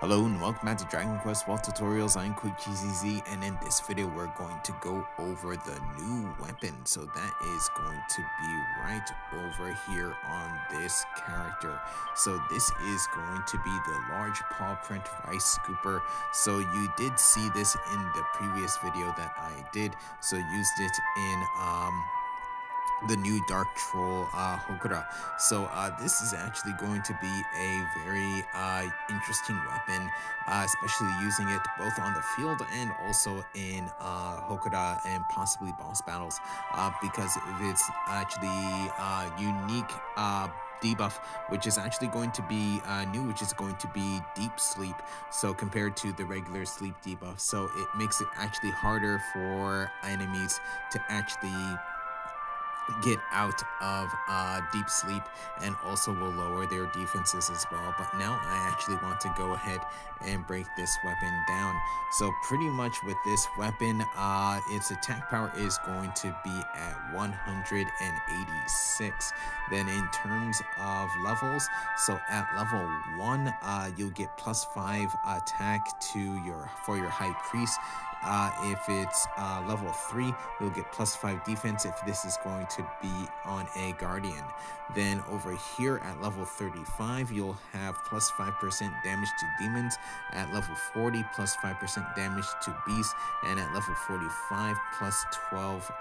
Hello and welcome back to Dragon Quest World Tutorials. I'm Quick GZZ, and in this video we're going to go over the new weapon. So that is going to be right over here on this character. So this is going to be the large paw print rice scooper. So you did see this in the previous video that I did. So used it in the new Dark Troll Hokura. So this is actually going to be a very interesting weapon, especially using it both on the field and also in Hokura and possibly boss battles, because of its actually unique debuff, which is actually going to be new, which is going to be deep sleep. So compared to the regular sleep debuff, so it makes it actually harder for enemies to actually get out of deep sleep, and also will lower their defenses as well. But now I actually want to go ahead and break this weapon down. So pretty much with this weapon, its attack power is going to be at 186. Then in terms of levels, so at level 1, you'll get +5 attack to your high priest. If it's level 3, you'll get +5 defense if this is going to be on a guardian. Then over here at level 35, you'll have +5% damage to demons. At level 40, +5% damage to beasts. And at level 45, +12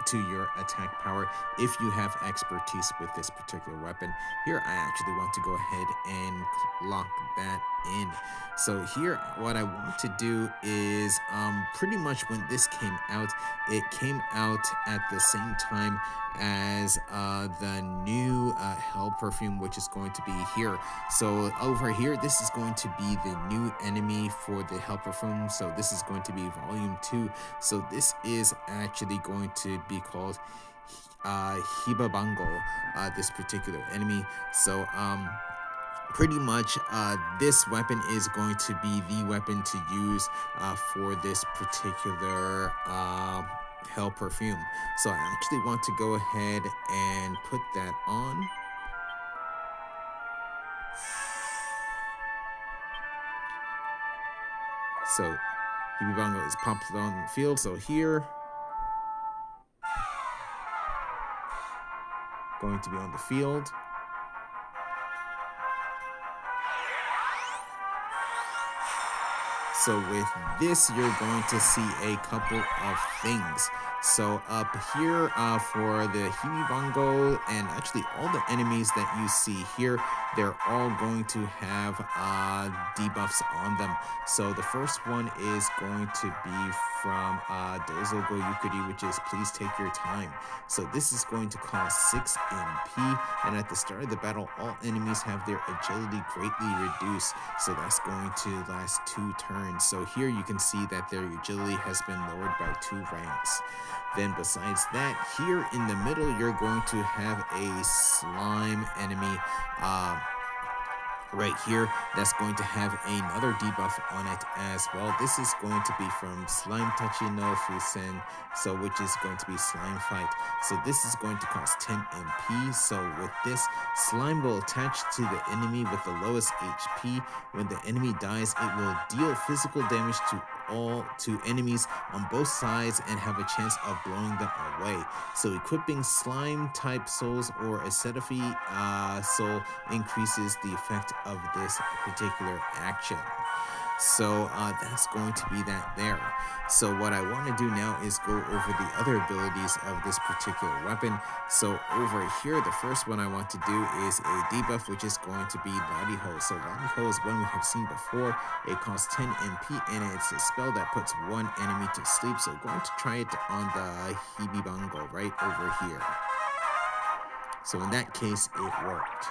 to your attack power if you have expertise with this particular weapon. Here I actually want to go ahead and lock that in. So here what I want to do is pretty much when this came out, it came out at the same time as the new hell perfume, which is going to be here. So over here, this is going to be the new enemy for the hell perfume. So this is going to be volume 2. So this is actually going to be called Hibabango, this particular enemy. So pretty much this weapon is going to be the weapon to use for this particular hell perfume. So I actually want to go ahead and put that on. So Hibabango is popped on the field. So here, going to be on the field. So with this, you're going to see a couple of things. So up here for the Hibabango and actually all the enemies that you see here, they're all going to have debuffs on them. So the first one is going to be from Do zo goゆっくり, which is please take your time. So this is going to cost 6 MP, and at the start of the battle, all enemies have their agility greatly reduced. So that's going to last 2 turns. So here you can see that their agility has been lowered by 2 ranks. Then besides that, here in the middle, you're going to have a slime enemy right here that's going to have another debuff on it as well. This is going to be from Slime Tachi no Fusen, so which is going to be slime fight. So this is going to cost 10 MP. So with this, slime will attach to the enemy with the lowest HP. When the enemy dies, it will deal physical damage to enemies on both sides and have a chance of blowing them away. So equipping slime type souls or a Seraphy soul increases the effect of this particular action. So that's going to be that there. So what I want to do now is go over the other abilities of this particular weapon. So over here, the first one I want to do is a debuff, which is going to be Lariho. So Lariho is one we have seen before. It costs 10 MP, and it's a spell that puts one enemy to sleep. So going to try it on the Hibabango right over here. So in that case, it worked.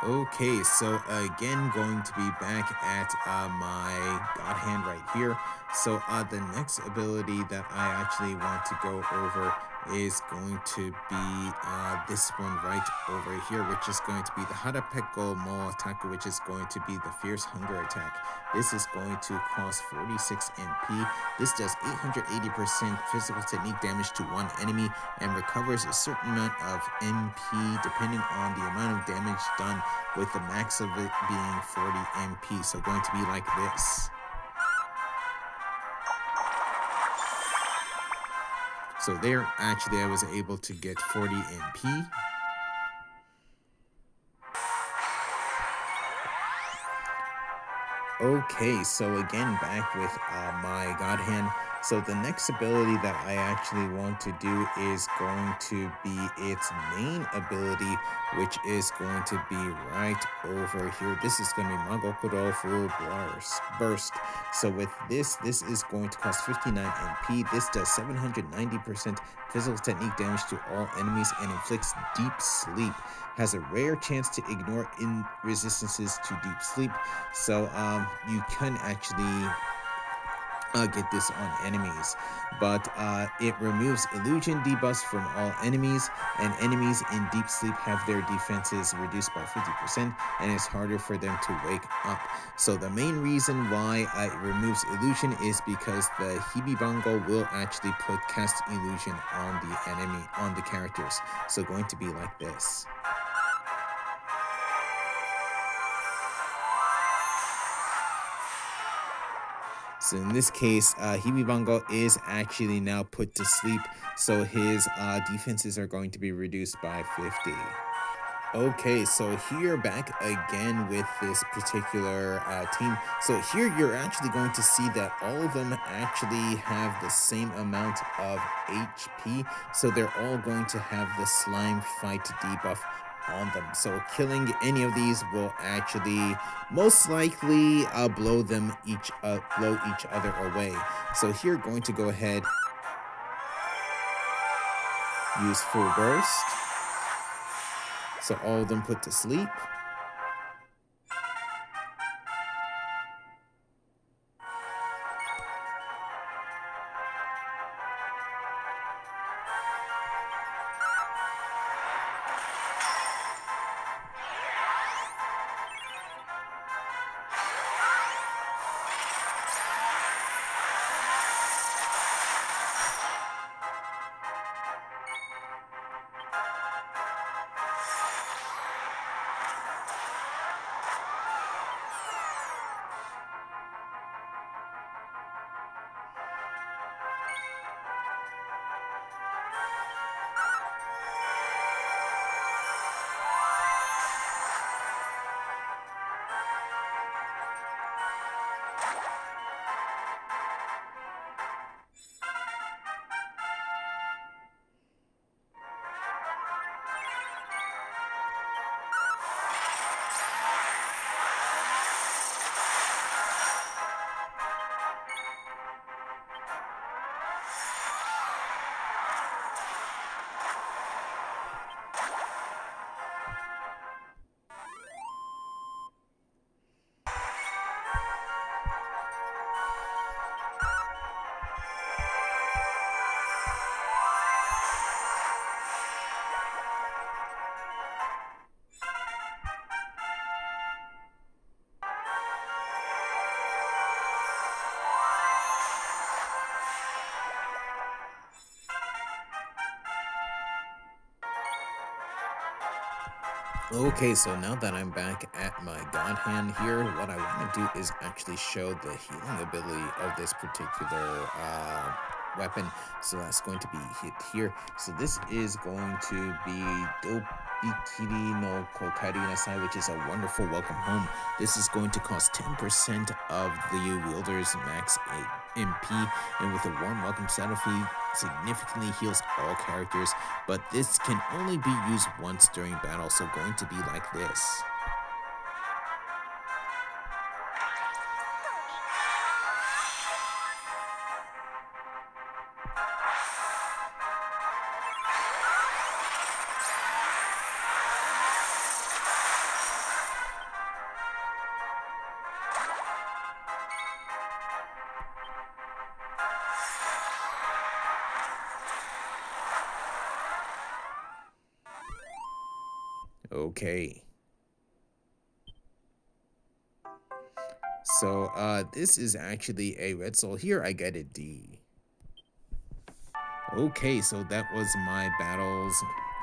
Okay, so again, going to be back at my God hand right here. So the next ability that I actually want to go over is going to be this one right over here, which is going to be the Harapeko Mo attack, which is going to be the Fierce Hunger attack. This is going to cost 46 MP. This does 880% physical technique damage to one enemy and recovers a certain amount of MP depending on the amount of damage done, with the max of it being 40 MP. So going to be like this. So there, actually, I was able to get 40 MP. Okay, so again, back with my God hand. So the next ability that I actually want to do is going to be its main ability, which is going to be right over here. This is going to be Magokuro Full Burst. So with this is going to cost 59 MP. This does 790% physical technique damage to all enemies and inflicts deep sleep. Has a rare chance to ignore resistances to deep sleep. So you can actually get this on enemies, but it removes illusion debuffs from all enemies, and enemies in deep sleep have their defenses reduced by 50%, and it's harder for them to wake up. So the main reason why it removes illusion is because the Hibibango will actually cast illusion on the enemy, on the characters. So going to be like this. So in this case, Hibibango is actually now put to sleep, so his defenses are going to be reduced by 50. Okay, so here back again with this particular team. So here you're actually going to see that all of them actually have the same amount of HP, so they're all going to have the slime fight debuff on them. So killing any of these will actually most likely blow each other away. So here, going to go ahead, use full burst. So all of them put to sleep. Okay, so now that I'm back at my God hand here, what I want to do is actually show the healing ability of this particular weapon. So that's going to be hit here. So this is going to be Dobikiri no Kokari Nasai, which is a wonderful welcome home. This is going to cost 10% of the wielder's max MP, and with a warm welcome, Seraphy significantly heals all characters, but this can only be used once during battle, so going to be like this. Okay. So this is actually a red soul. Here I get a D. Okay, so that was my battles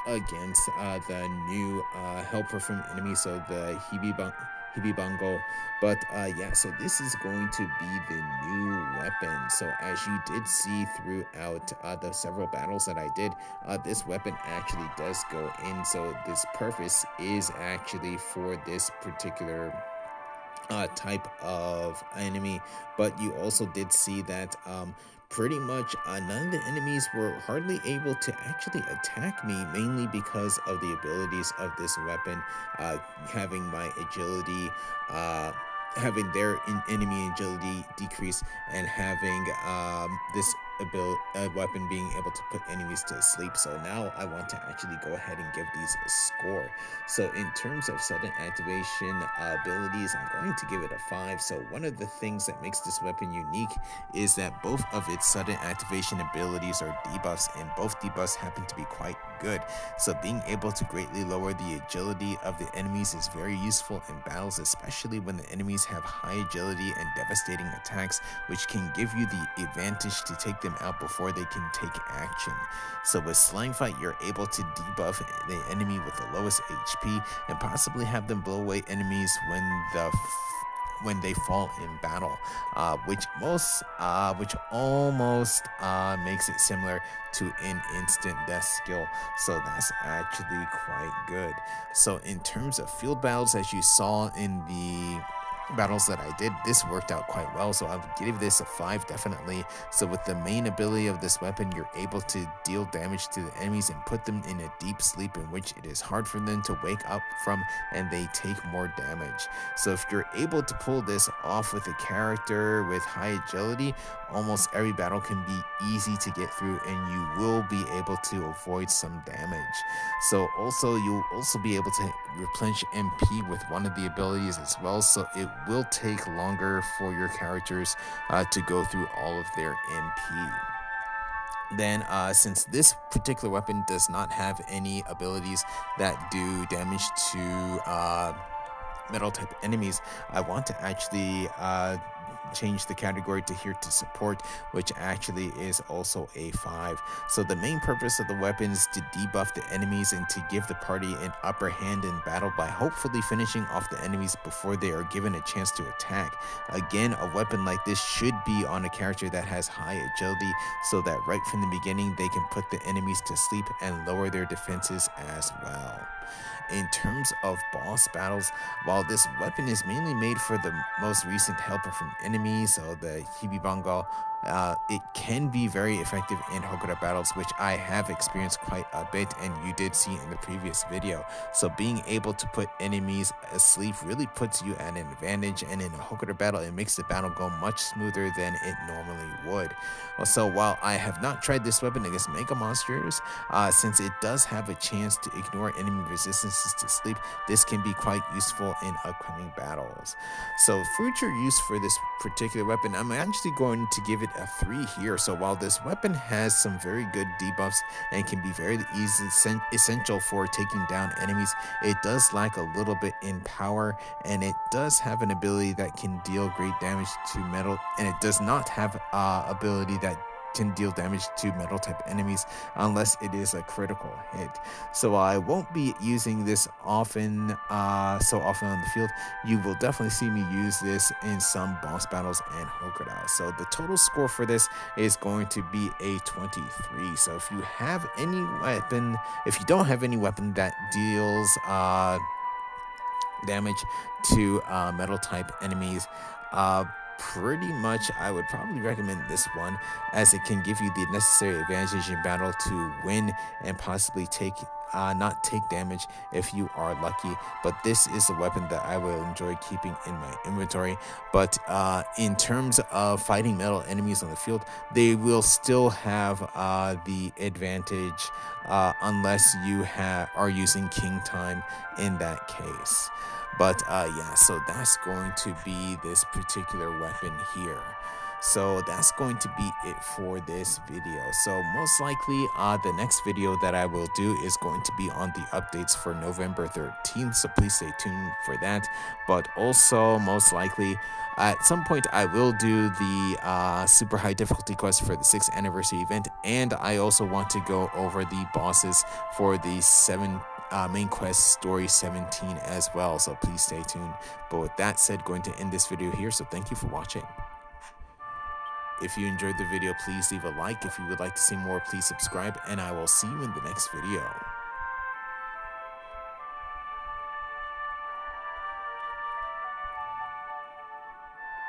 against the new helper from enemy, so the Hibibungo. But yeah, so this is going to be the new weapon. So as you did see throughout the several battles that I did, this weapon actually does go in. So this purpose is actually for this particular type of enemy, but you also did see that pretty much none of the enemies were hardly able to actually attack me, mainly because of the abilities of this weapon, having my agility, having their enemy agility decrease, and having this weapon being able to put enemies to sleep. So now I want to actually go ahead and give these a score. So in terms of sudden activation abilities, I'm going to give it a 5. So one of the things that makes this weapon unique is that both of its sudden activation abilities are debuffs, and both debuffs happen to be quite good. So being able to greatly lower the agility of the enemies is very useful in battles, especially when the enemies have high agility and devastating attacks, which can give you the advantage to take them out before they can take action. So with Slime Fight, you're able to debuff the enemy with the lowest HP and possibly have them blow away enemies when they fall in battle, which almost makes it similar to an instant death skill. So that's actually quite good. So in terms of field battles, as you saw in the battles that I did, this worked out quite well, so I would give this a 5 definitely. So with the main ability of this weapon, you're able to deal damage to the enemies and put them in a deep sleep in which it is hard for them to wake up from, and they take more damage. So if you're able to pull this off with a character with high agility, almost every battle can be easy to get through, and you will be able to avoid some damage. So also you'll also be able to replenish MP with one of the abilities as well, so it will take longer for your characters to go through all of their MP. Then since this particular weapon does not have any abilities that do damage to metal type enemies, I want to actually change the category to here to support, which actually is also a 5. So the main purpose of the weapon is to debuff the enemies and to give the party an upper hand in battle by hopefully finishing off the enemies before they are given a chance to attack. Again, a weapon like this should be on a character that has high agility, so that right from the beginning they can put the enemies to sleep and lower their defenses as well. In terms of boss battles, while this weapon is mainly made for the most recent helper from enemies, so the Hibibanga, it can be very effective in Hokuda battles, which I have experienced quite a bit, and you did see in the previous video. So being able to put enemies asleep really puts you at an advantage, and in a Hokuda battle, it makes the battle go much smoother than it normally would. Also, while I have not tried this weapon against Mega Monsters, since it does have a chance to ignore enemy resistances to sleep, this can be quite useful in upcoming battles. So future use for this particular weapon, I'm actually going to give it a 3 here. So while this weapon has some very good debuffs and can be very essential for taking down enemies, it does lack a little bit in power, and it does have an ability that can deal great damage to metal, and it does not have ability that can deal damage to metal type enemies unless it is a critical hit. So I won't be using this often so often on the field. You will definitely see me use this in some boss battles and Hokuda. So the total score for this is going to be a 23. So if you have any weapon, if you don't have any weapon that deals damage to metal type enemies, pretty much I would probably recommend this one, as it can give you the necessary advantage in battle to win and possibly not take damage if you are lucky. But this is a weapon that I will enjoy keeping in my inventory. But in terms of fighting metal enemies on the field, they will still have the advantage unless you are using king time in that case. But yeah, so that's going to be this particular weapon here. So that's going to be it for this video. So most likely the next video that I will do is going to be on the updates for November 13th, so please stay tuned for that. But also most likely at some point I will do the super high difficulty quest for the 6th anniversary event, and I also want to go over the bosses for the main quest story 17 as well, so please stay tuned. But with that said, going to end this video here, so thank you for watching. If you enjoyed the video, please leave a like. If you would like to see more, please subscribe, and I will see you in the next video.